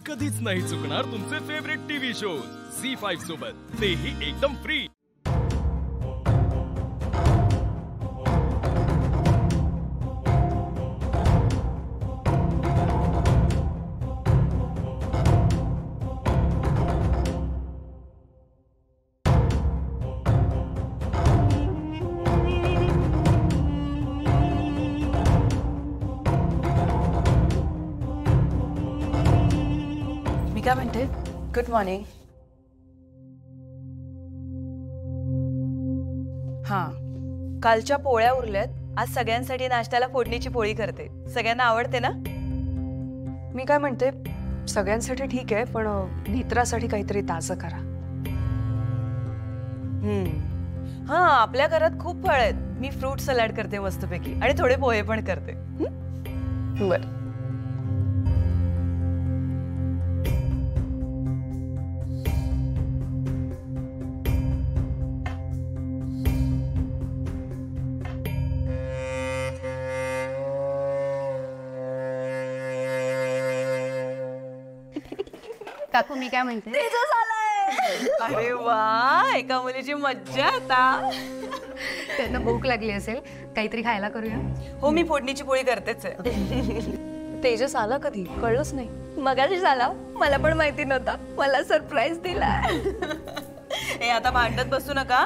कधीच नाही चुकणार तुमचे फेवरेट टीव्ही शोज झी5 सोबत, तेही एकदम फ्री। मी काय म्हणते, गुड मॉर्निंग। हां, कालच्या पोळ्या उरल्यात, आज सगळ्यांसाठी नाश्त्याला फोडणीची पोळी करते। सगळ्यांना आवडते ना? मी काय म्हणते, सगळ्यांसाठी ठीक आहे, पण नेत्रासाठी काहीतरी ताजं करा। हां, आपल्या घरात खूप फळ आहेत। मी फ्रूट सलाड करते मस्तपैकी आणि थोडे पोहे पण करते। बरं, काकू मी काय म्हणते, तेजस आलाय। अरे वा, एका मुलीची मज्जा आता। त्यांना भूक लागली असेल, काहीतरी खायला करूया। हो, मी फोडणीची पोळी करतेच आहे। तेजस आला कधी कळलंच नाही। मगाशी झाला, मला पण माहिती नव्हता, मला सरप्राईज दिला। ए, आता भांडत बसू नका।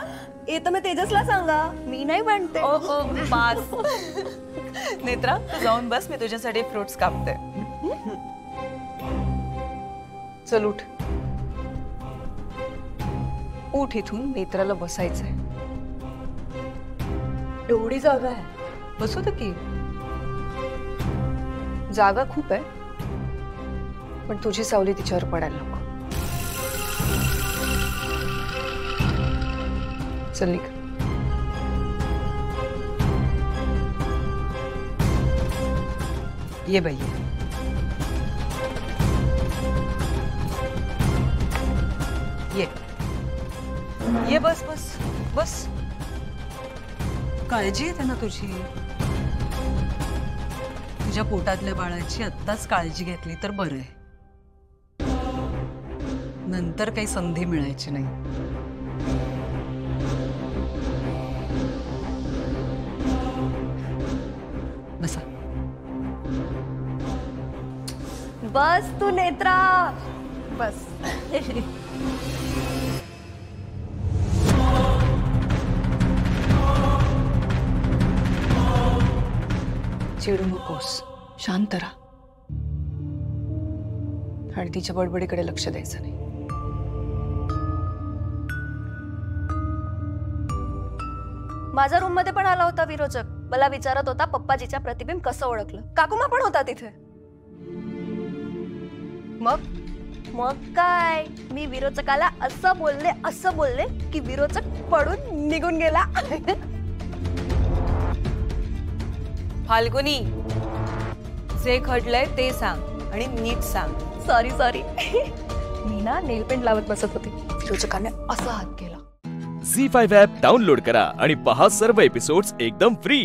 तर मी तेजसला सांगा, मी नाही भांडते। ओ ओ, पास। नेत्रा, तू जाऊन बस, मी तुझ्यासाठी फ्रुट्स कापते। चल उठ, उठ, इथून नेत्राला बसायचंय। एवढी जागा आहे, बसू दे की। जागा खूप आहे, पण तुझी सावली तिच्यावर पडायला नको। चल निघ। ये बाई, ये बस बस बस। काळजी आहे त्यांना तुझी, तुझ्या पोटातल्या बाळाची आत्ताच काळजी घेतली तर बरं आहे, नंतर काही संधी मिळायची नाही। बसा। बस तू नेत्रा, बस। चिडू नकोस, शांत राहा आणि तिच्या बडबडीकडे लक्ष द्यायचं नाही। माझ्या रूम मध्ये पण आला होता विरोचक, मला विचारत होता पप्पाजीच्या प्रतिबिंब कसं ओळखलं। काकुमा पण होता तिथे। मग काय, मी विरोचकाला असं बोलले की विरोचक पडून निघून गेला। फाल्गुनी, जे घडलंय ते सांग आणि नीट सांग। सॉरी मी ना नेल पेंट लावत बसत होती, विरोचकाने असा हात केला। झी5 ॲप डाउनलोड करा आणि पहा सर्व एपिसोड्स एकदम फ्री।